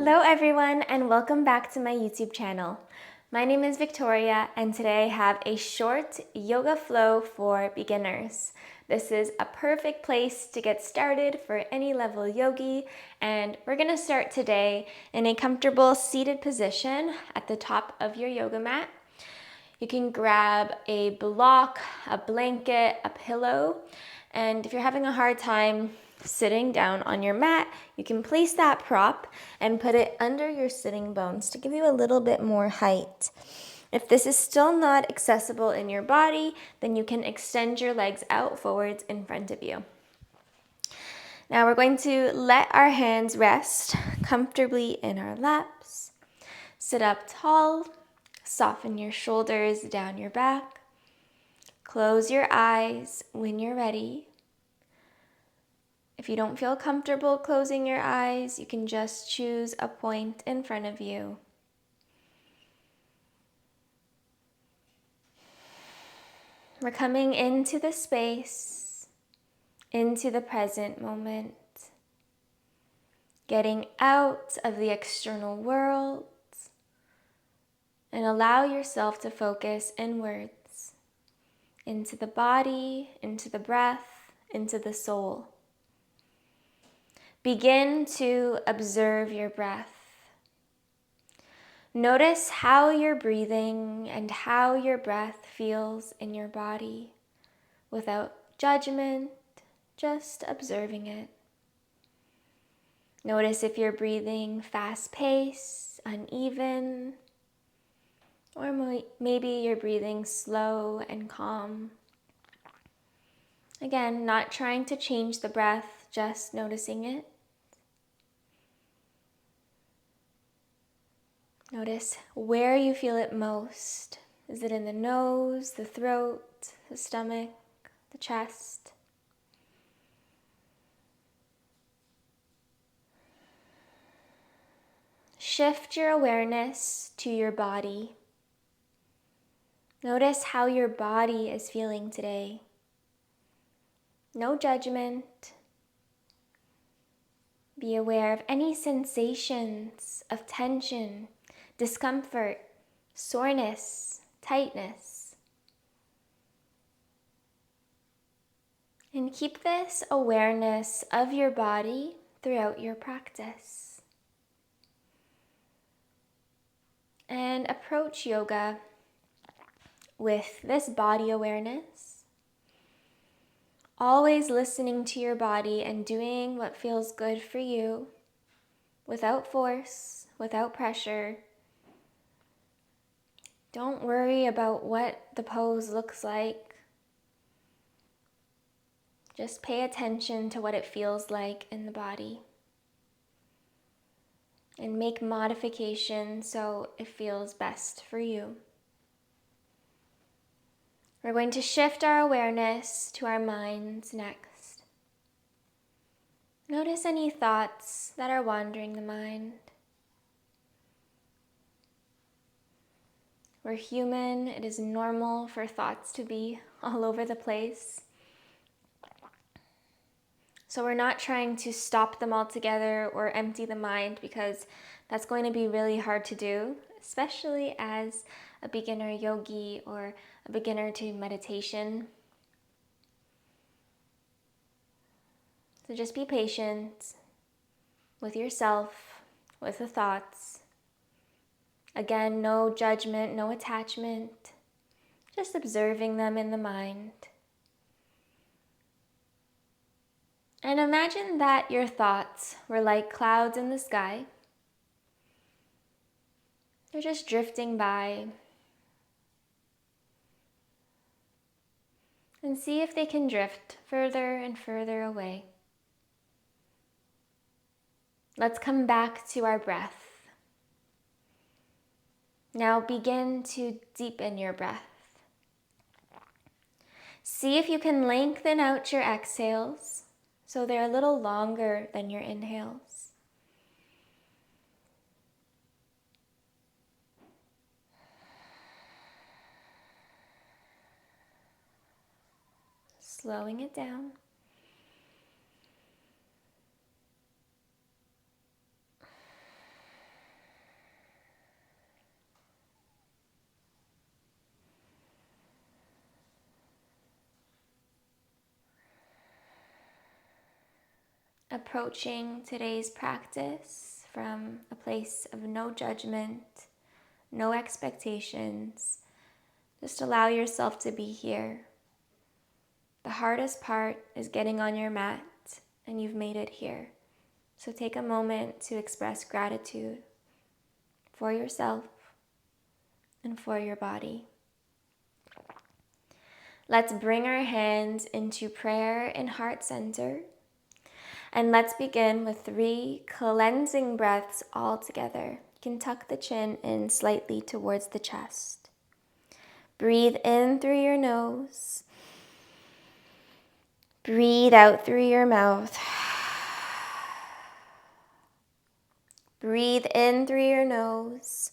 Hello everyone and welcome back to my YouTube channel. My name is Victoria and today I have a short yoga flow for beginners. This is a perfect place to get started for any level yogi, and we're going to start today in a comfortable seated position at the top of your yoga mat. You can grab a block, a blanket, a pillow, and if you're having a hard time sitting down on your mat, you can place that prop and put it under your sitting bones to give you a little bit more height. If this is still not accessible in your body, then you can extend your legs out forwards in front of you. Now we're going to let our hands rest comfortably in our laps. Sit up tall, soften your shoulders down your back. Close your eyes when you're ready. If you don't feel comfortable closing your eyes, you can just choose a point in front of you. We're coming into the space, into the present moment, getting out of the external world, and allow yourself to focus inwards, into the body, into the breath, into the soul. Begin to observe your breath. Notice how you're breathing and how your breath feels in your body without judgment, just observing it. Notice if you're breathing fast-paced, uneven, or maybe you're breathing slow and calm. Again, not trying to change the breath, just noticing it. Notice where you feel it most. Is it in the nose, the throat, the stomach, the chest? Shift your awareness to your body. Notice how your body is feeling today. No judgment. Be aware of any sensations of tension, discomfort, soreness, tightness. And keep this awareness of your body throughout your practice. And approach yoga with this body awareness, always listening to your body and doing what feels good for you, without force, without pressure. Don't worry about what the pose looks like. Just pay attention to what it feels like in the body. And make modifications so it feels best for you. We're going to shift our awareness to our minds next. Notice any thoughts that are wandering the mind. We're human. It is normal for thoughts to be all over the place. So we're not trying to stop them altogether or empty the mind, because that's going to be really hard to do, especially as a beginner yogi or a beginner to meditation. So just be patient with yourself, with the thoughts. Again, no judgment, no attachment, just observing them in the mind. And imagine that your thoughts were like clouds in the sky. They're just drifting by. And see if they can drift further and further away. Let's come back to our breath. Now begin to deepen your breath. See if you can lengthen out your exhales so they're a little longer than your inhales. Slowing it down. approaching today's practice from a place of no judgment, no expectations. Just allow yourself to be here. The hardest part is getting on your mat, and you've made it here. So take a moment to express gratitude for yourself and for your body. Let's bring our hands into prayer and heart center. And let's begin with 3 cleansing breaths all together. You can tuck the chin in slightly towards the chest. Breathe in through your nose. Breathe out through your mouth. Breathe in through your nose.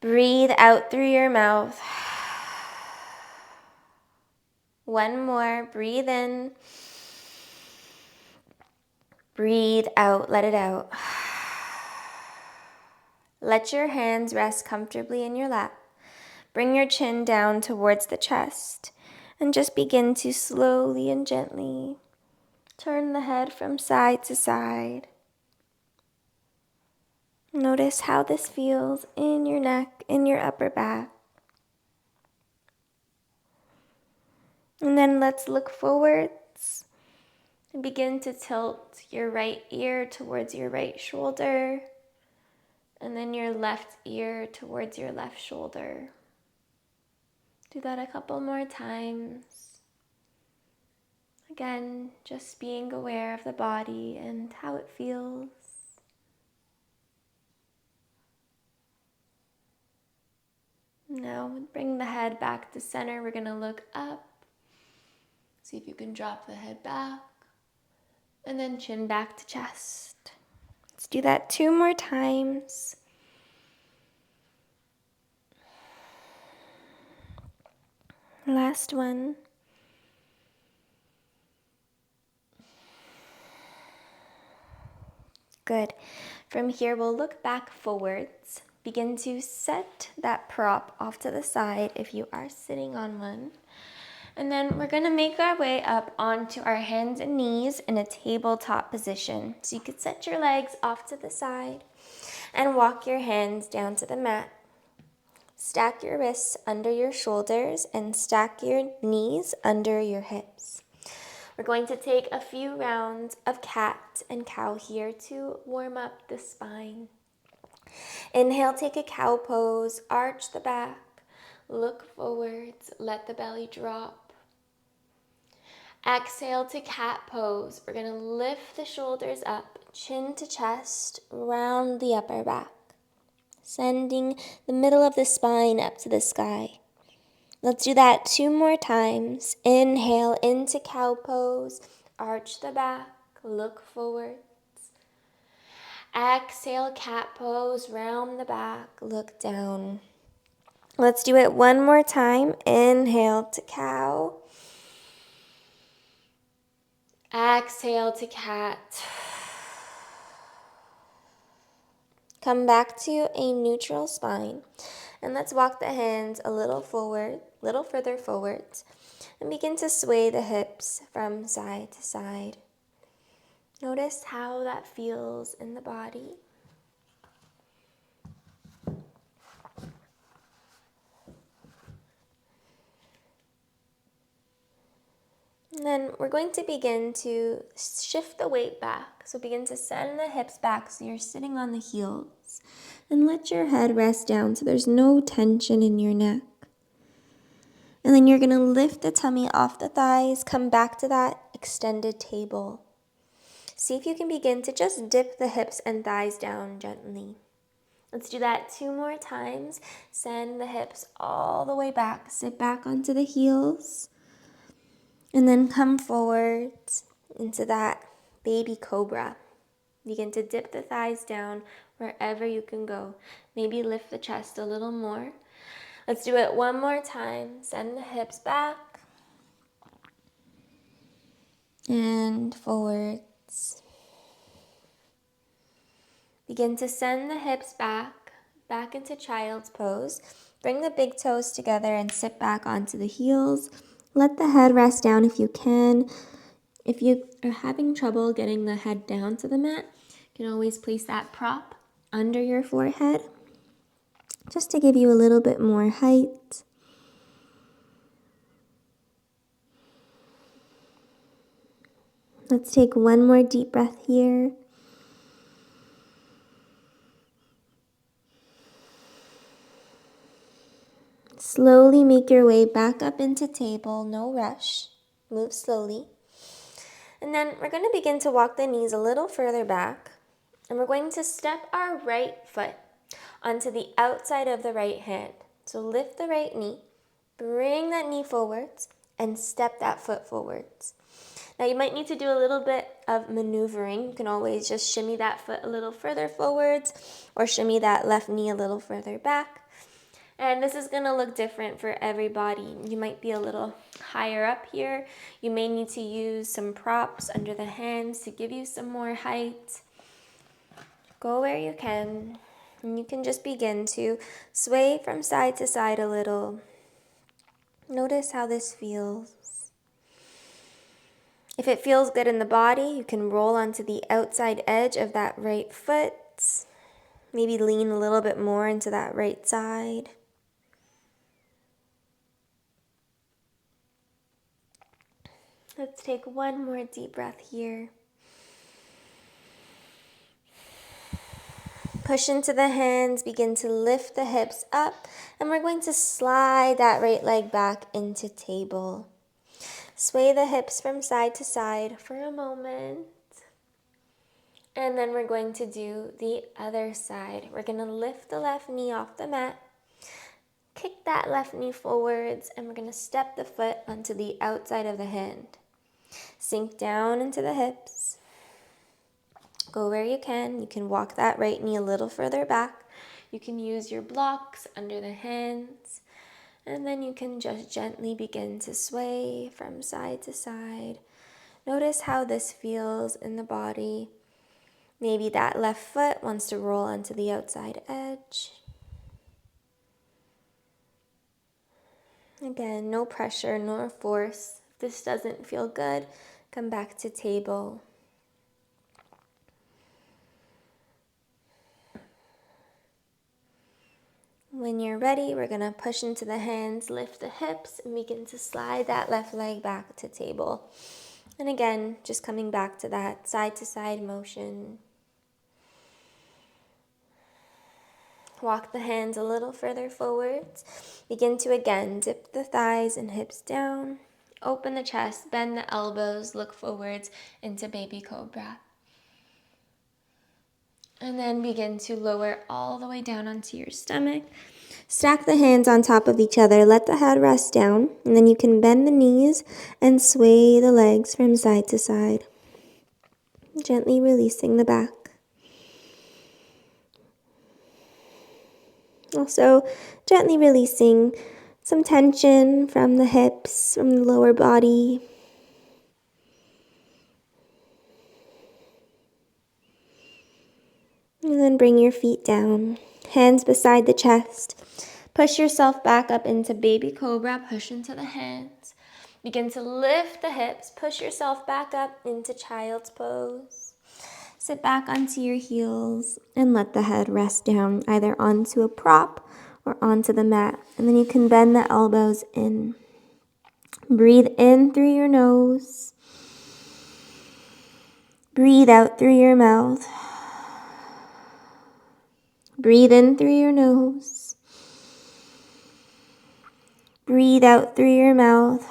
Breathe out through your mouth. One more. Breathe in. Breathe out. Let it out. Let your hands rest comfortably in your lap. Bring your chin down towards the chest and just begin to slowly and gently turn the head from side to side. Notice how this feels in your neck, in your upper back. And then let's look forwards and begin to tilt your right ear towards your right shoulder, and then your left ear towards your left shoulder. Do that a couple more times. Again, just being aware of the body and how it feels. Now, bring the head back to center. We're going to look up. See if you can drop the head back. And then chin back to chest. Let's do that 2 more times. Last one. Good. From here, we'll look back forwards. Begin to set that prop off to the side if you are sitting on one. And then we're going to make our way up onto our hands and knees in a tabletop position. So you could set your legs off to the side and walk your hands down to the mat. Stack your wrists under your shoulders and stack your knees under your hips. We're going to take a few rounds of cat and cow here to warm up the spine. Inhale, take a cow pose, arch the back, look forwards, let the belly drop. Exhale to cat pose. We're going to lift the shoulders up, chin to chest, round the upper back, sending the middle of the spine up to the sky. Let's do that 2 more times. Inhale into cow pose, arch the back, look forwards. Exhale, cat pose, round the back, look down. Let's do it 1 more time. Inhale to cow. Exhale to cat. Come back to a neutral spine. And let's walk the hands a little further forwards. And begin to sway the hips from side to side. Notice how that feels in the body. And then we're going to begin to shift the weight back. So begin to send the hips back so you're sitting on the heels. And let your head rest down so there's no tension in your neck. And then you're going to lift the tummy off the thighs, come back to that extended table. See if you can begin to just dip the hips and thighs down gently. Let's do that 2 more times. Send the hips all the way back. Sit back onto the heels. And then come forward into that baby cobra. Begin to dip the thighs down wherever you can go. Maybe lift the chest a little more. Let's do it 1 more time. Send the hips back. And forwards. Begin to send the hips back into child's pose. Bring the big toes together and sit back onto the heels. Let the head rest down if you can. If you are having trouble getting the head down to the mat, you can always place that prop under your forehead just to give you a little bit more height. Let's take one more deep breath here. Slowly make your way back up into table, no rush. Move slowly. And then we're going to begin to walk the knees a little further back. And we're going to step our right foot onto the outside of the right hand. So lift the right knee, bring that knee forwards, and step that foot forwards. Now you might need to do a little bit of maneuvering. You can always just shimmy that foot a little further forwards or shimmy that left knee a little further back. And this is going to look different for everybody. You might be a little higher up here. You may need to use some props under the hands to give you some more height. Go where you can. And you can just begin to sway from side to side a little. Notice how this feels. If it feels good in the body, you can roll onto the outside edge of that right foot. Maybe lean a little bit more into that right side. Let's take one more deep breath here. Push into the hands, begin to lift the hips up, and we're going to slide that right leg back into table. Sway the hips from side to side for a moment. And then we're going to do the other side. We're going to lift the left knee off the mat, kick that left knee forwards, and we're going to step the foot onto the outside of the hand. Sink down into the hips. Go where you can. You can walk that right knee a little further back. You can use your blocks under the hands. And then you can just gently begin to sway from side to side. Notice how this feels in the body. Maybe that left foot wants to roll onto the outside edge. Again, no pressure nor force. If this doesn't feel good, come back to table. When you're ready, we're going to push into the hands, lift the hips, and begin to slide that left leg back to table. And again, just coming back to that side-to-side motion. Walk the hands a little further forwards. Begin to again dip the thighs and hips down. Open the chest, bend the elbows, look forwards into baby cobra. And then begin to lower all the way down onto your stomach. Stack the hands on top of each other. Let the head rest down. And then you can bend the knees and sway the legs from side to side. Gently releasing the back. Also, gently releasing some tension from the hips, from the lower body. And then bring your feet down, hands beside the chest. Push yourself back up into baby cobra, push into the hands. Begin to lift the hips, push yourself back up into child's pose. Sit back onto your heels and let the head rest down, either onto a prop or onto the mat. And then you can bend the elbows in. Breathe in through your nose. Breathe out through your mouth. Breathe in through your nose. Breathe out through your mouth.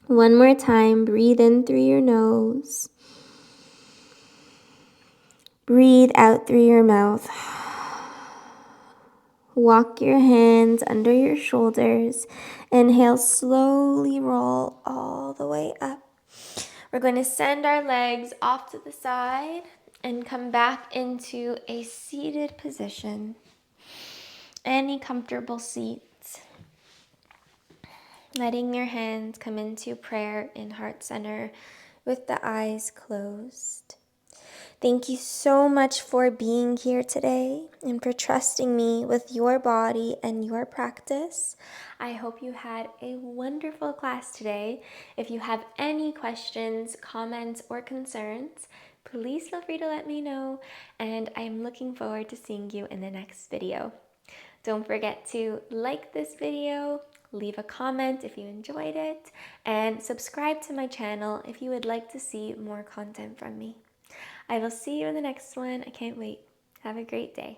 One more time, breathe in through your nose. Breathe out through your mouth. Walk your hands under your shoulders. Inhale, slowly roll all the way up. We're going to send our legs off to the side and come back into a seated position. Any comfortable seat. Letting your hands come into prayer in heart center with the eyes closed. Thank you so much for being here today and for trusting me with your body and your practice. I hope you had a wonderful class today. If you have any questions, comments, or concerns, please feel free to let me know, and I am looking forward to seeing you in the next video. Don't forget to like this video, leave a comment if you enjoyed it, and subscribe to my channel if you would like to see more content from me. I will see you in the next one. I can't wait. Have a great day.